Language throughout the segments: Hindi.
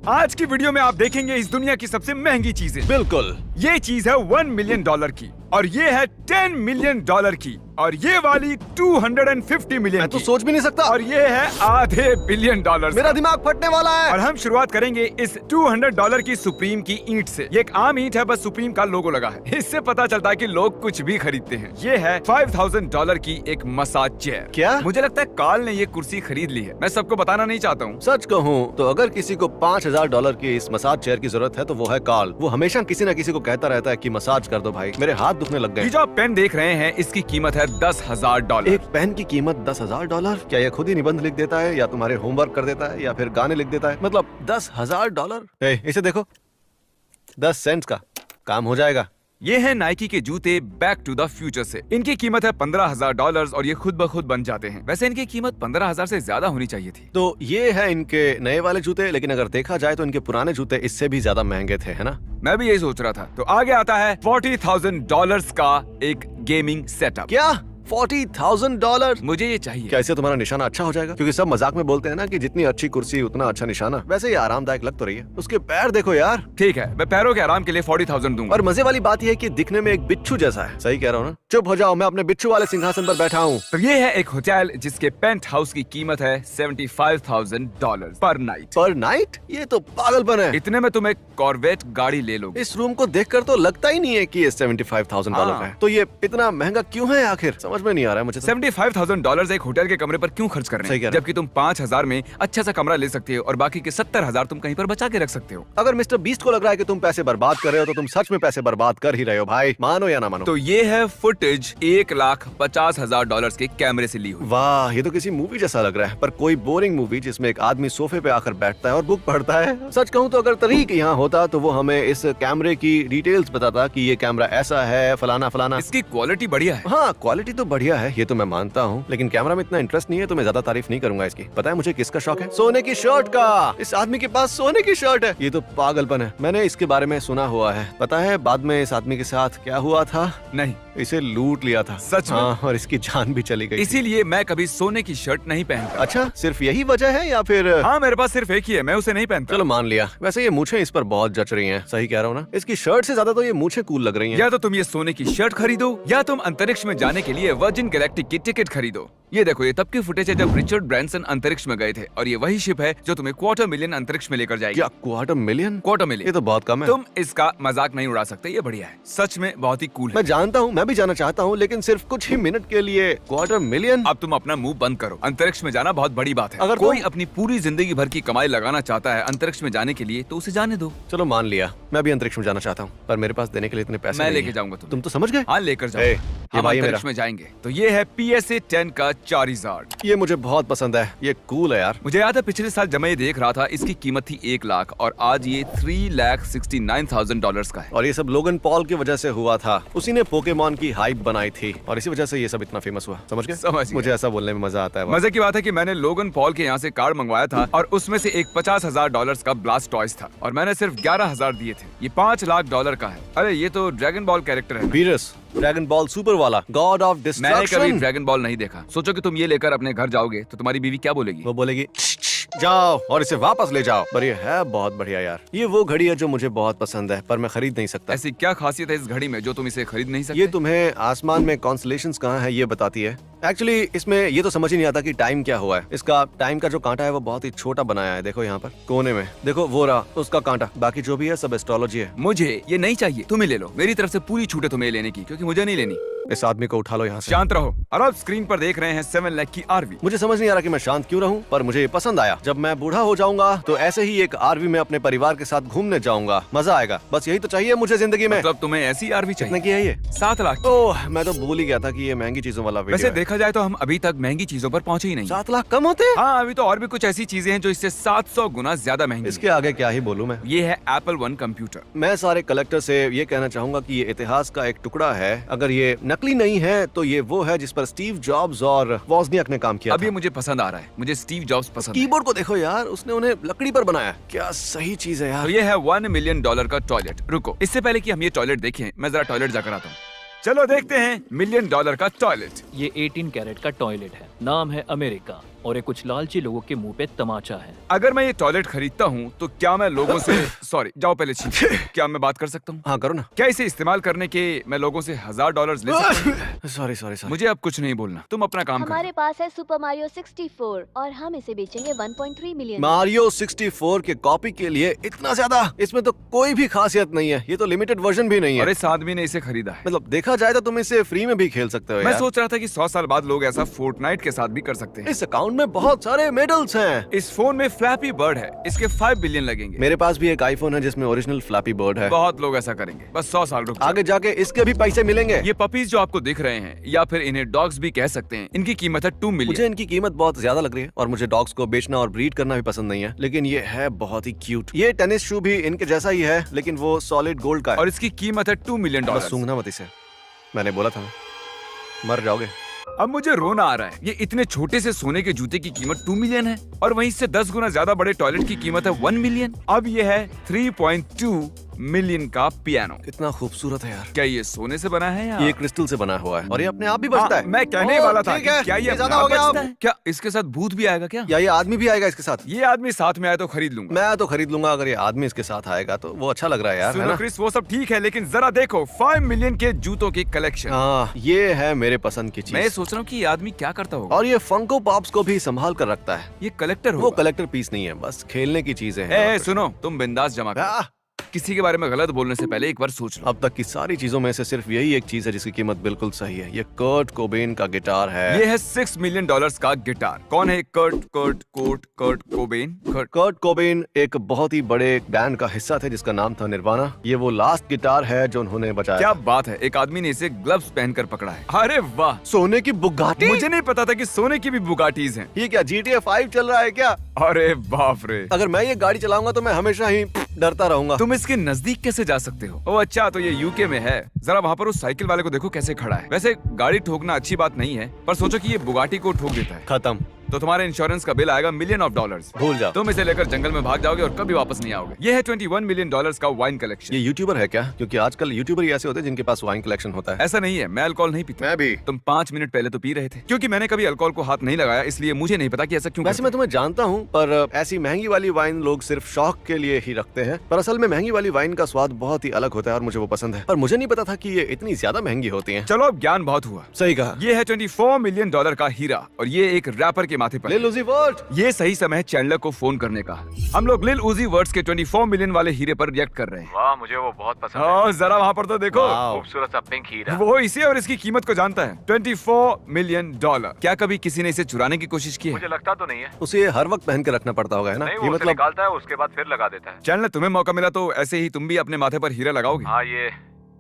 आज की वीडियो में आप देखेंगे इस दुनिया की सबसे महंगी चीजें। बिल्कुल। ये चीज है $1 मिलियन की और ये है $10 मिलियन की और ये वाली $250 मिलियन मैं तो सोच भी नहीं सकता। और ये है $500 बिलियन। मेरा दिमाग फटने वाला है। और हम शुरुआत करेंगे इस $200 की सुप्रीम की ईंट से। ये एक आम ईंट है, बस सुप्रीम का लोगो लगा है। इससे पता चलता है कि लोग कुछ भी खरीदते हैं। ये है $5000 की एक मसाज चेयर। क्या? मुझे लगता है कार्ल ने ये कुर्सी खरीद ली है। मैं सबको बताना नहीं चाहता हूँ। सच कहूँ तो अगर किसी को $5000 की इस मसाज चेयर की जरूरत है तो वो है कार्ल। वो हमेशा किसी न किसी को कहता रहता है कि मसाज कर दो भाई, मेरे हाथ दुखने लग ये गए। जो आप पेन देख रहे हैं इसकी कीमत है $10,000। एक पेन की कीमत $10,000? क्या ये खुद ही निबंध लिख देता है या तुम्हारे होमवर्क कर देता है या फिर गाने लिख देता है? मतलब $10,000? इसे देखो, 10 सेंट्स का काम हो जाएगा। ये है नाइकी के जूते बैक टू द फ्यूचर से। इनकी कीमत है $15,000 और ये खुद ब खुद बन जाते हैं। वैसे इनकी कीमत 15,000 से ज्यादा होनी चाहिए थी। तो ये है इनके नए वाले जूते, लेकिन अगर देखा जाए तो इनके पुराने जूते इससे भी ज्यादा महंगे थे, है ना? मैं भी यही सोच रहा था। तो आगे आता है $40,000 का एक गेमिंग सेटअप। क्या $40,000? मुझे ये चाहिए। क्या इससे तुम्हारा निशाना अच्छा हो जाएगा? क्योंकि सब मजाक में बोलते हैं ना कि जितनी अच्छी कुर्सी उतना अच्छा निशाना। वैसे ये आरामदायक लग तो रही है। उसके पैर देखो यार। ठीक है, मैं पैरों के आराम के लिए 40,000 दूंगा। और मजे वाली बात यह है कि दिखने में एक बिच्छू जैसा है। सही कह रहा हूँ ना? चुप हो जाओ, मैं अपने बिच्छू वाले सिंहासन पर बैठा हूँ। तो ये है एक होटल जिसके पेंट हाउस की कीमत है $75,000 पर नाइट। पर नाइट? ये तो पागलपन है। इतने में तुम एक कॉर्वेट गाड़ी ले लोगे। इस रूम को देखकर तो लगता ही नहीं है कि ये $75,000 का है। तो ये इतना महंगा क्यों है आखिर? समझ में नहीं आ रहा है मुझे। $75,000 एक होटल के कमरे पर क्यों खर्च कर रहे हैं? जबकि तुम 5,000 में अच्छा सा कमरा ले सकते हो और बाकी के 70,000 तुम कहीं पर बचा के रख सकते हो। अगर मिस्टर बीस्ट को लग रहा है कि तुम पैसे बर्बाद कर रहे हो तो तुम सच में पैसे बर्बाद कर ही रहे हो भाई, मानो या ना मानो। तो ये है फुटेज $1,50,000 के कैमरे से ली हुई। वाह, ये तो किसी मूवी जैसा लग रहा है, पर कोई बोरिंग मूवी जिसमें एक आदमी सोफे पे आकर बैठता है और बुक पढ़ता है। सच कहूँ तो अगर तरीक यहाँ होता तो वो हमें इस कैमरे की डिटेल्स बताता कि ये कैमरा ऐसा है, फलाना फलाना। इसकी क्वालिटी बढ़िया है। हाँ, क्वालिटी तो बढ़िया है, ये तो मैं मानता हूँ, लेकिन कैमरा में इतना इंटरेस्ट नहीं है तो मैं ज्यादा तारीफ नहीं करूंगा इसकी। पता है मुझे किसका शौक है? सोने की शर्ट का। इस आदमी के पास सोने की शर्ट है। ये तो पागलपन है। मैंने इसके बारे में सुना हुआ है। पता है बाद में इस आदमी के साथ क्या हुआ था? नहीं। इसे लूट लिया था। सच में? हाँ, और इसकी जान भी चली गई। इसीलिए मैं कभी सोने की शर्ट नहीं पहनता। अच्छा, सिर्फ यही वजह है या फिर? हाँ, मेरे पास सिर्फ एक ही है, मैं उसे नहीं पहनता। चलो मान लिया। वैसे ये मूछें इस पर बहुत जच रही हैं। सही कह रहा हूँ ना? इसकी शर्ट से ज्यादा तो ये मूछें कूल लग रही हैं। या तो तुम ये सोने की शर्ट खरीदो या तुम अंतरिक्ष में जाने के लिए वर्जिन गैलेक्टिक की टिकट खरीदो। ये देखो, ये तब की फुटेज है जब रिचर्ड ब्रैंसन अंतरिक्ष में गए थे और ये वही शिप है जो तुम्हें $250,000 अंतरिक्ष में लेकर जाएगी। क्या $250,000? $250,000? ये तो बहुत कम है। तुम इसका मजाक नहीं उड़ा सकते, ये बढ़िया है। सच में बहुत ही कूल है। मैं जानता हूँ, मैं भी जाना चाहता हूँ, लेकिन सिर्फ कुछ ही मिनट के लिए $250,000? अब तुम अपना मुंह बंद करो। अंतरिक्ष में जाना बहुत बड़ी बात है। अगर कोई अपनी पूरी जिंदगी भर की कमाई लगाना चाहता है अंतरिक्ष में जाने के लिए तो उसे जाने दो। चलो मान लिया, मैं भी अंतरिक्ष में जाना चाहता हूँ, पर मेरे पास देने के लिए इतने पैसे मैं नहीं लेके हैं। जाऊंगा तुम तो समझ गए? हाँ, लेकर जाओ। हम भाई अंतरिक्ष में जाएंगे। तो ये है PSA 10 का चारिज़ार्ड। ये मुझे बहुत पसंद है, ये कूल है यार। मुझे याद है पिछले साल जब मैं ये देख रहा था इसकी कीमत थी 1 लाख और आज ये $3,69,000 का है। और ये सब लोगन पॉल की वजह से हुआ था। उसी ने पोकेमॉन की हाइप बनाई थी और इसी वजह से ये सब इतना फेमस हुआ। समझ गए? समझ गया। मुझे ऐसा बोलने में मजा आता है। मजे की बात है कि मैंने लोगन पॉल के यहाँ से कार्ड मंगवाया था और उसमें से एक $50,000 का ब्लास्टॉयज था और मैंने सिर्फ 11,000 दिए थे। ये $5 लाख का है। अरे ये तो ड्रैगन बॉल कैरेक्टर है। वीरस, ड्रैगन बॉल सुपर वाला, गॉड ऑफ मैंने डिस्ट्रक्शन। कभी ड्रैगन बॉल नहीं देखा। सोचो कि तुम ये लेकर अपने घर जाओगे तो तुम्हारी बीवी क्या बोलेगी? वो बोलेगी जाओ और इसे वापस ले जाओ। पर ये है बहुत बढ़िया यार। ये वो घड़ी है जो मुझे बहुत पसंद है, पर मैं खरीद नहीं सकता। ऐसी क्या खासियत है इस घड़ी में जो तुम इसे खरीद नहीं सकते? ये तुम्हें आसमान में कॉन्स्टलेशंस कहाँ है ये बताती है। एक्चुअली इसमें ये तो समझ ही नहीं आता कि टाइम क्या हुआ है। इसका टाइम का जो कांटा है वो बहुत ही छोटा बनाया है। देखो यहाँ पर कोने में, देखो वो रहा उसका कांटा। बाकी जो भी है सब एस्ट्रोलॉजी है। मुझे ये नहीं चाहिए, तुम्हें ले लो। मेरी तरफ से पूरी छूट है तुम्हें लेने की, क्योंकि मुझे नहीं लेनी। इस आदमी को उठा लो यहाँ से। शांत रहो। और आप स्क्रीन पर देख रहे हैं 7 लाख की RV। मुझे समझ नहीं आ रहा कि मैं शांत क्यों रहूं, पर मुझे ये पसंद आया। जब मैं बूढ़ा हो जाऊंगा तो ऐसे ही एक RV में अपने परिवार के साथ घूमने जाऊंगा, मजा आएगा। बस यही तो चाहिए मुझे जिंदगी में। मतलब तुम्हें ऐसी RV चाहिए? कितने की है ये? 7 लाख। ओह, मैं तो भूल ही गया था कि ये महंगी चीजों वाला वीडियो वैसे है। देखा जाए तो हम अभी तक महंगी चीजों पर पहुंचे ही नहीं। 7 लाख कम होते हैं? हाँ, अभी तो और भी कुछ ऐसी चीजें हैं जो इससे 700 गुना ज्यादा महंगी। इसके आगे क्या ही बोलूं मैं। ये है Apple One कंप्यूटर। मैं सारे कलेक्टर से ये कहना चाहूंगा कि ये इतिहास का एक टुकड़ा है। अगर ये नकली नहीं है तो ये वो है जिस पर स्टीव जॉब्स और वॉज़नियाक ने काम किया अब था। ये मुझे पसंद आ रहा है। मुझे स्टीव जॉब्स पसंद है। कीबोर्ड को देखो यार, उसने उन्हें लकड़ी पर बनाया। क्या सही चीज है यार। तो ये है $1 मिलियन का टॉयलेट। रुको, इससे पहले कि हम ये टॉयलेट देखें, मैं जरा टॉयलेट जाकर आता हूँ। चलो देखते हैं $1 मिलियन का टॉयलेट। ये 18 कैरेट का टॉयलेट है। नाम है अमेरिका। और ये कुछ लालची लोगों के मुंह पे तमाचा है। अगर मैं ये टॉयलेट खरीदता हूँ तो क्या मैं लोगों से सॉरी जाओ पहले छींको। क्या मैं बात कर सकता हूँ? हाँ करो ना। क्या इसे इस्तेमाल करने के मैं लोगों से $1000 ले सकता हूँ? Sorry sorry sorry. मुझे अब कुछ नहीं बोलना, तुम अपना काम करो। हमारे पास है सुपर मारियो 64 और हम इसे बेचेंगे 1.3 मिलियन। मारियो 64 के कॉपी के लिए इतना ज्यादा? इसमें तो कोई भी खासियत नहीं है, ये तो लिमिटेड वर्जन भी नहीं है। और इस आदमी ने इसे खरीदा है। मतलब देखा जाए तो तुम इसे फ्री में भी खेल सकते हो मैं यार। सोच रहा था कि 100 साल बाद लोग ऐसा फोर्टनाइट के साथ भी कर सकते हैं। इस अकाउंट में बहुत सारे मेडल्स हैं। इस फोन में फ्लैपी बर्ड है, इसके 5 बिलियन लगेंगे। मेरे पास भी एक आईफोन है जिसमें ओरिजिनल फ्लैपी बर्ड है। बहुत लोग ऐसा करेंगे, बस 100 साल रुक जाओ। आगे जाके इसके भी पैसे मिलेंगे। ये पपीज जो आपको दिख रहे हैं, या फिर इन्हें डॉग्स भी कह सकते हैं, इनकी कीमत है 2 मुझे मिलियन। इनकी कीमत बहुत ज्यादा लग रही है और मुझे डॉग्स को बेचना और ब्रीड करना भी पसंद नहीं है, लेकिन ये है बहुत ही क्यूट। ये टेनिस शू भी इनके जैसा ही है, लेकिन वो सॉलिड गोल्ड का है। और इसकी कीमत है $2 मिलियन। बस सूंघना मत इसे, मैंने बोला था ना, मर जाओगे। अब मुझे रोना आ रहा है। ये इतने छोटे से सोने के जूते की कीमत 2 मिलियन है और वहीं से 10 गुना ज्यादा बड़े टॉयलेट की कीमत है 1 मिलियन। अब ये है 3.2 मिलियन का पियानो। कितना खूबसूरत है यार। क्या ये सोने से बना है या ये क्रिस्टल से बना हुआ है और ये अपने आप भी बचता है। मैं कहने ओह, वाला था ठीक कि है, क्या ये ज्यादा अपने हो आप गया बचता अब। है? क्या इसके साथ भूत भी आएगा क्या? या ये आदमी भी आएगा इसके साथ? ये आदमी साथ में आए तो खरीद लूंगा। मैं तो खरीद लूंगा, अगर ये आदमी इसके साथ आएगा तो वो अच्छा लग रहा है यार, है सुनो ना? क्रिस, वो सब ठीक है, लेकिन जरा देखो 5 मिलियन के जूतों की कलेक्शन। हाँ, ये है मेरे पसंद की मैं चीज। सोच रहा हूँ कि ये आदमी क्या करता होगा। और ये फंको पॉप्स को भी संभाल कर रखता है। ये कलेक्टर वो होगा। कलेक्टर पीस नहीं है, बस खेलने की चीजें ए, हैं। सुनो, तुम बिंदास जमा करो। आह, किसी के बारे में गलत बोलने से पहले एक बार सोच लो। अब तक की सारी चीजों में से सिर्फ यही एक चीज है जिसकी कीमत बिल्कुल सही है। ये कर्ट कोबेन का गिटार है। ये है $6 मिलियन का गिटार। कौन है कर्ट कोबेन? कर्ट कोबेन एक बहुत ही बड़े बैंड का हिस्सा थे जिसका नाम था निर्वाणा। ये वो लास्ट गिटार है जो उन्होंने बचाया। क्या बात है, एक आदमी ने इसे ग्लव्स पहनकर पकड़ा है। अरे वाह, सोने की बुगाटी? मुझे नहीं पता था कि सोने की भी बुगाटीज हैं। ये क्या GTA 5 चल रहा है क्या? अरे बाप रे, अगर मैं ये गाड़ी चलाऊंगा तो मैं हमेशा ही डरता रहूंगा। तुम इसके नजदीक कैसे जा सकते हो? ओह अच्छा, तो ये यूके में है। जरा वहाँ पर उस साइकिल वाले को देखो कैसे खड़ा है। वैसे गाड़ी ठोकना अच्छी बात नहीं है, पर सोचो कि ये बुगाटी को ठोक देता है खत्म। तो तुम्हारे इंश्योरेंस का बिल आएगा $1 मिलियन। भूल जाओ। तुम इसे लेकर जंगल में भाग जाओगे और कभी वापस नहीं आओगे। ये है $21 मिलियन का वाइन कलेक्शन। ये यूट्यूबर है क्या? क्योंकि आजकल यूट्यूबर ही ऐसे होते हैं जिनके पास वाइन कलेक्शन होता है। ऐसा नहीं है, मैं अल्कोहल नहीं पीता। मैं भी। तुम 5 मिनट पहले तो पी रहे थे। क्योंकि मैंने कभी अल्कोहल को हाथ नहीं लगाया, इसलिए मुझे नहीं पता कि ऐसा क्यों वैसे करते मैं तुम्हें जानता हूँ, पर ऐसी महंगी वाली वाइन लोग सिर्फ शौक के लिए ही रखते हैं। पर असल में महंगी वाली वाइन का स्वाद बहुत ही अलग होता है और मुझे वो पसंद है। पर मुझे नहीं पता था कि ये इतनी ज्यादा महंगी होती हैं। चलो अब ज्ञान बहुत हुआ। सही कहा। ये है $24 मिलियन का हीरा और ये एक रैपर के माथे पर लिल है। उज़ी वर्ट। ये सही समय है चैंडलर को फोन करने का। हम लोग लिल उज़ी वर्ट्स के 24 मिलियन वाले हीरे पर रिएक्ट कर रहे हैं। वाह, मुझे वो बहुत पसंद है। हाँ, जरा वहाँ पर तो देखो। वाह। खूबसूरत सा पिंक हीरा। वो इसे और इसकी कीमत को जानता है, $24 मिलियन। क्या कभी किसी ने इसे चुराने की कोशिश की है? मुझे लगता तो नहीं है। उसे ये हर वक्त पहन के रखना पड़ता होगा, है ना? नहीं, ये वो उसे मतलब निकालता है, उसके बाद फिर लगा देता है। चैंडलर, तुम्हें मौका मिला तो ऐसे ही तुम भी अपने माथे पर हीरा लगाओगे? हाँ, ये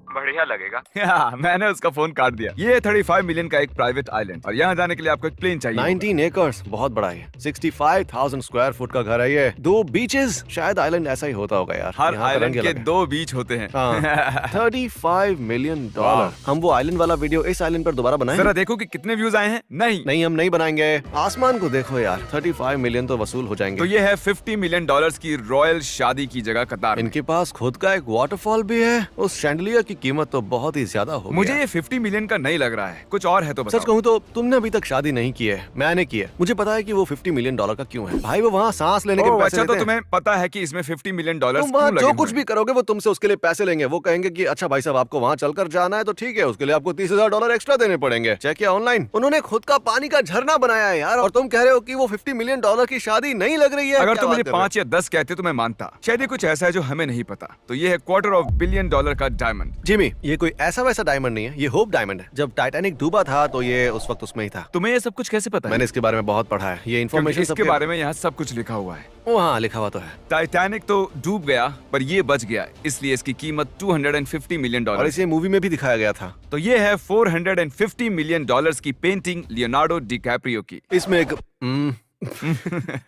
बढ़िया लगेगा। मैंने उसका फोन काट दिया। ये 35 मिलियन का एक प्राइवेट आइलैंड और यहाँ जाने के लिए आपको एक प्लेन चाहिए। 19 एकर्स, बहुत बड़ा है। 65,000 स्क्वायर फुट का घर है ये। 2 बीचेस, शायद आइलैंड ऐसा ही होता होगा यार। हर यहाँ का आइलैंड रंग के अलग है। 2 बीच होते हैं। हाँ। $35 मिलियन। वाह। हम वो आइलैंड वाला वीडियो इस आइलैंड पर दोबारा बनाएं? जरा देखो कि कितने व्यूज आए हैं। नहीं, नहीं, हम नहीं बनाएंगे। आसमान को देखो यार, 35 मिलियन तो वसूल हो जाएंगे। तो ये है $50 मिलियन की रॉयल शादी की जगह कतार में। इनके पास खुद का एक वाटरफॉल भी है। उस शैंडलियर की कीमत तो बहुत ही ज्यादा होगी। मुझे ये 50 मिलियन का नहीं लग रहा है, कुछ और है तो सच बताओ। कहूँ तो तुमने अभी तक शादी नहीं की है, मैंने की है। मुझे पता है कि वो $50 मिलियन का क्यों है। भाई वो वहाँ सांस लेने के ओह, पैसे अच्छा, तो लेते हैं। तुम्हें पता है कि इसमें $50 मिलियन तुम क्यों वहाँ लगे जो हुए कुछ हैं? भी करोगे वो तुमसे उसके लिए पैसे लेंगे। वो कहेंगे कि अच्छा भाई साहब, आपको वहाँ चलकर जाना है तो ठीक है, उसके लिए आपको $30,000 एक्स्ट्रा देने पड़ेंगे। चेक किया ऑनलाइन? उन्होंने खुद का पानी का झरना बनाया है यार, और तुम कह रहे हो कि वो $50 मिलियन की शादी नहीं लग रही है। अगर क्या तुम मुझे बात कर रहे हो? 5 या 10 कहते तो मैं मानता। शायद ये कुछ ऐसा है जो हमें नहीं पता। तो ये है $250 बिलियन का डायमंड। जिमी, ये कोई ऐसा वैसा डायमंड नहीं है, ये होप डायमंड है। जब टाइटैनिक डूबा था तो ये उस वक्त उसमें ही था। तुम्हें ये सब कुछ कैसे पता है? मैंने इसके बारे में बहुत पढ़ा है। ये क्योंकि इन्फॉर्मेशन इसके बारे में यहाँ सब कुछ लिखा हुआ है। वहाँ लिखा हुआ तो है। टाइटैनिक तो डूब गया पर ये बच गया, इसलिए इसकी कीमत $250 मिलियन। और इसे मूवी में भी दिखाया गया था। तो ये है $450 मिलियन की पेंटिंग लियोनार्डो डिकैप्रियो की। इसमें एक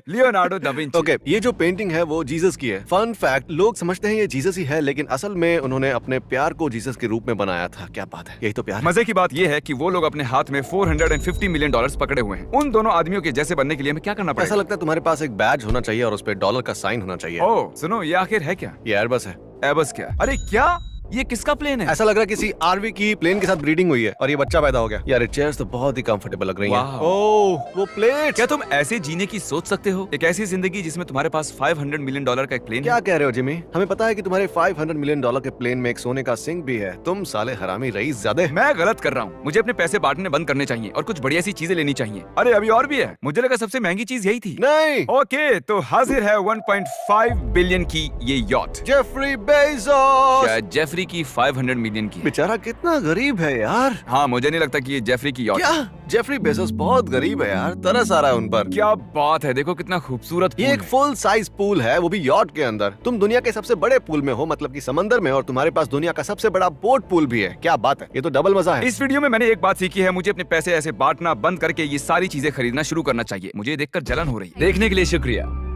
लियोनार्डो दा विंची। ओके, ये जो पेंटिंग है वो जीसस की है। फन फैक्ट, लोग समझते हैं ये जीसस ही है, लेकिन असल में उन्होंने अपने प्यार को जीसस के रूप में बनाया था। क्या बात है, यही तो प्यार है। मजे की बात ये है कि वो लोग अपने हाथ में $450 मिलियन पकड़े हुए हैं। उन दोनों आदमियों के जैसे बनने के लिए हमें क्या करना ऐसा पड़ेगा? लगता है तुम्हारे पास एक बैज होना चाहिए और उस पे डॉलर का साइन होना चाहिए। ओह सुनो, ये आखिर है क्या? ये एयरबस है। एबस क्या? अरे क्या ये किसका प्लेन है? ऐसा लग रहा है किसी आरवी की प्लेन के साथ ब्रीडिंग हुई है और ये बच्चा पैदा हो गया। यार ये चेयर्स तो बहुत ही कंफर्टेबल लग रही हैं। वाह। ओह वो प्लेट। क्या तुम ऐसे जीने की सोच सकते हो? एक ऐसी जिंदगी जिसमें तुम्हारे पास $500 मिलियन का एक प्लेन क्या है? कह रहे हो जिमी? हमें पता है कि तुम्हारे $500 मिलियन के प्लेन में एक सोने का सिंक भी है। तुम साले हरामी रईस ज़्यादा। मैं गलत कर रहा हूँ। मुझे अपने पैसे बांटने बंद करने चाहिए और कुछ बढ़िया सी चीजें लेनी चाहिए। अरे अभी और भी है। मुझे लगा सबसे महंगी चीज यही थी। नहीं, ओके, तो हाजिर है 1.5 बिलियन की ये यॉट। Jeffrey Bezos. शायद जेफरी की 500 मिलियन की है। बेचारा कितना गरीब है यार। हाँ, मुझे नहीं लगता कि ये जेफरी की यॉट है। क्या? जेफरी बेजोस बहुत गरीब है यार, तरस आ रहा है उन पर। क्या बात है, देखो कितना खूबसूरत ये पूल एक है। फुल साइज पूल है, वो भी यॉट के अंदर। तुम दुनिया के सबसे बड़े पूल में हो, मतलब कि समंदर में, और तुम्हारे पास दुनिया का सबसे बड़ा बोट पूल भी है। क्या बात है, ये तो डबल मजा है। इस वीडियो में मैंने एक बात सीखी है, मुझे अपने पैसे ऐसे बांटना बंद करके ये सारी चीजें खरीदना शुरू करना चाहिए। मुझे देखकर जलन हो रही है। देखने के लिए शुक्रिया।